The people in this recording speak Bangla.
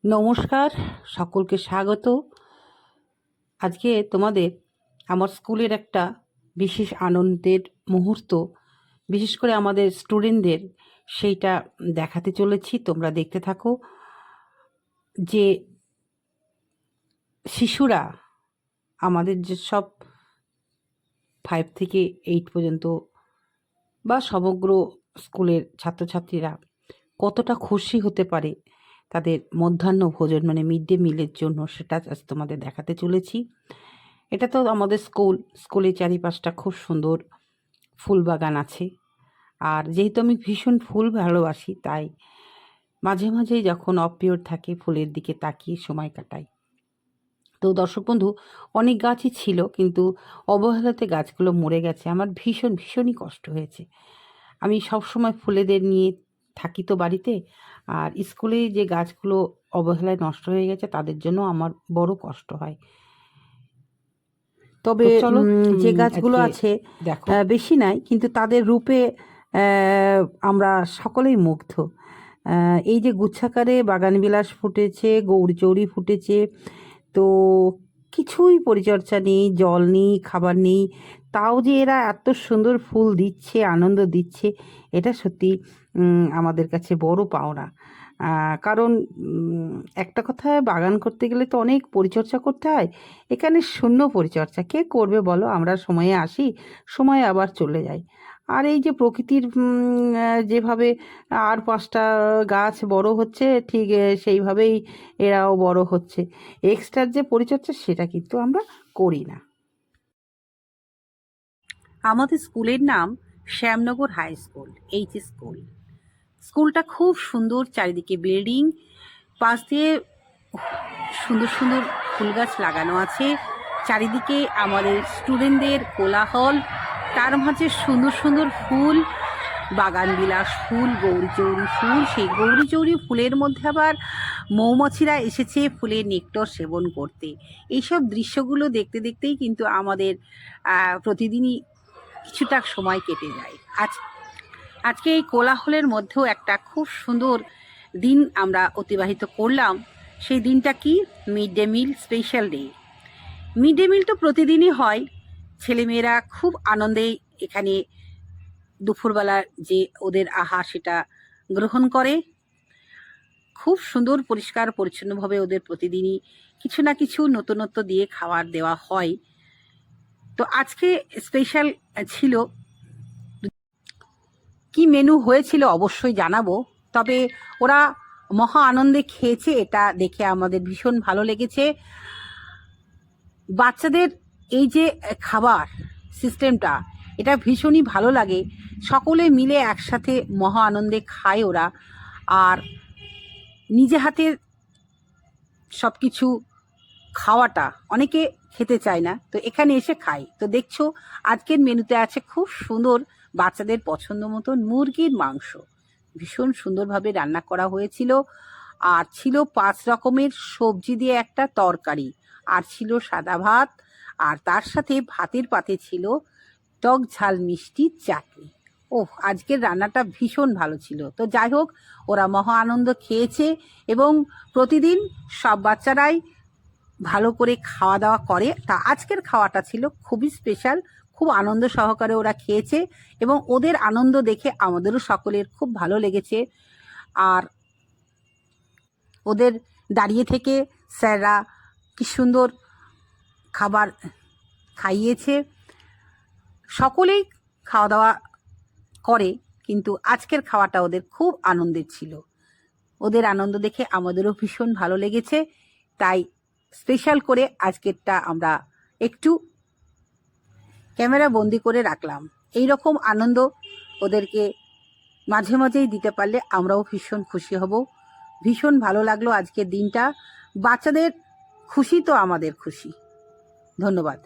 নমস্কার, সকলকে স্বাগত। আজকে তোমাদের আমার স্কুলের একটা বিশেষ আনন্দের মুহূর্ত, বিশেষ করে আমাদের স্টুডেন্টদের, সেইটা দেখাতে চলেছি। তোমরা দেখতে থাকো যে শিশুরা, আমাদের যে সব 5 থেকে 8 পর্যন্ত বা সমগ্র স্কুলের ছাত্রছাত্রীরা কতটা খুশি হতে পারে তাদের মধ্যাহ্ন ভোজন মানে মিড ডে মিলের জন্য, সেটা আজ তোমাদের দেখাতে চলেছি। এটা তো আমাদের স্কুলের চারিপাশটা খুব সুন্দর ফুল বাগান আছে। আর যেহেতু আমি ভীষণ ফুল ভালোবাসি, তাই মাঝে মাঝেই যখন অফ পিরিয়ড থাকে ফুলের দিকে তাকিয়ে সময় কাটাই। তো দর্শক বন্ধু, অনেক গাছই ছিল, কিন্তু অবহেলাতে গাছগুলো মরে গেছে। আমার ভীষণই কষ্ট হয়েছে। আমি সবসময় ফুলেদের নিয়ে থাকি তো বাড়িতে, আর স্কুলে যে গাছগুলো অবহেলায় নষ্ট হয়ে গেছে তাদের জন্য আমার বড় কষ্ট হয়। তবে চলো, যে গাছগুলো আছে দেখো, বেশি নাই, কিন্তু তাদের রূপে আমরা সকলেই মুগ্ধ। এই যে গুচ্ছাকারে বাগানবিলাস ফুটেছে, গৌরচৌরি ফুটেছে, তো কিছুই পরিচর্যা নেই, জল নেই, খাবার নেই, তাও যে এরা এত সুন্দর ফুল দিচ্ছে, আনন্দ দিচ্ছে, এটা সত্যি আমাদের কাছে বড় পাওনা। কারণ একটা কথায়, বাগান করতে গেলে তো অনেক পরিচর্যা করতে হয়। এখানে শূন্য পরিচর্যা কে করবে বলো? আমরা সময়ে আসি, সময়ে আবার চলে যাই। আর এই যে প্রকৃতির যেভাবে আর 5টা গাছ বড় হচ্ছে, ঠিক সেইভাবেই এরাও বড় হচ্ছে। এক্সট্রার যে পরিচর্যা, সেটা কিন্তু আমরা করি না। আমাদের স্কুলের নাম Shyamnagar high school, H school. স্কুলটা খুব সুন্দর, চারিদিকে বিল্ডিং, পাশ দিয়ে সুন্দর সুন্দর ফুল গাছ লাগানো আছে। চারিদিকে আমাদের স্টুডেন্টদের কোলাহল, তার মাঝে সুন্দর সুন্দর ফুল, বাগানবিলাস ফুল, গৌরীচৌরি ফুল। সেই গৌরীচৌরি ফুলের মধ্যে আবার মৌমাছিরা এসেছে ফুলের নেক্টর সেবন করতে। এইসব দৃশ্যগুলো দেখতে দেখতেই কিন্তু আমাদের প্রতিদিনই কিছুটা সময় কেটে যায়। আজকে এই কোলাহলের মধ্যেও একটা খুব সুন্দর দিন আমরা অতিবাহিত করলাম। সেই দিনটা কি? Mid day meal special day. Mid day meal তো প্রতিদিনই হয়। ছেলেমেয়েরা খুব আনন্দে এখানে দুপুরবেলা যে ওদের আহার, সেটা গ্রহণ করে। খুব সুন্দর পরিষ্কার পরিচ্ছন্নভাবে ওদের প্রতিদিনই কিছু না কিছু নতুনত্ব দিয়ে খাবার দেওয়া হয়। তো আজকে স্পেশাল ছিল। কি মেনু হয়েছিল অবশ্যই জানাবো। তবে ওরা মহা আনন্দে খেয়েছে, এটা দেখে আমাদের ভীষণ ভালো লেগেছে। বাচ্চাদের এই যে খাবার সিস্টেমটা, এটা ভীষণই ভালো লাগে। সকলে মিলে একসাথে মহা আনন্দে খায় ওরা। আর নিজে হাতের সব কিছু খাওয়াটা অনেকে খেতে চায় না, তো এখানে এসে খাই। তো দেখছো আজকের মেনুতে আছে খুব সুন্দর বাচ্চাদের পছন্দ মতন মুরগির মাংস, ভীষণ সুন্দরভাবে রান্না করা হয়েছিল। আর ছিল 5 রকমের সবজি দিয়ে একটা তরকারি, আর ছিল সাদা ভাত, আর তার সাথে ভাতের পাতে ছিল টক ঝাল মিষ্টি চাটনি। ওহ, আজকের রান্নাটা ভীষণ ভালো ছিল। তো যাই হোক, ওরা মহা আনন্দ খেয়েছে, এবং প্রতিদিন সব বাচ্চারাই ভালো করে খাওয়া দাওয়া করে। তা আজকের খাওয়াটা ছিল খুবই স্পেশাল, খুব আনন্দ সহকারে ওরা খেয়েছে, এবং ওদের আনন্দ দেখে আমাদেরও সকলের খুব ভালো লেগেছে। আর ওদের দাঁড়িয়ে থেকে স্যাররা কি সুন্দর খাবার খাইয়েছে। সকলেই খাওয়া দাওয়া করে, কিন্তু আজকের খাওয়াটা ওদের খুব আনন্দের ছিল। ওদের আনন্দ দেখে আমাদেরও ভীষণ ভালো লেগেছে, তাই স্পেশাল করে আজকেরটা আমরা একটু ক্যামেরা বন্দি করে রাখলাম। এই রকম আনন্দ ওদেরকে মাঝে মাঝেই দিতে পারলে আমরাও ভীষণ খুশি হব। ভীষণ ভালো লাগলো আজকের দিনটা। বাচ্চাদের খুশি তো আমাদের খুশি। ধন্যবাদ।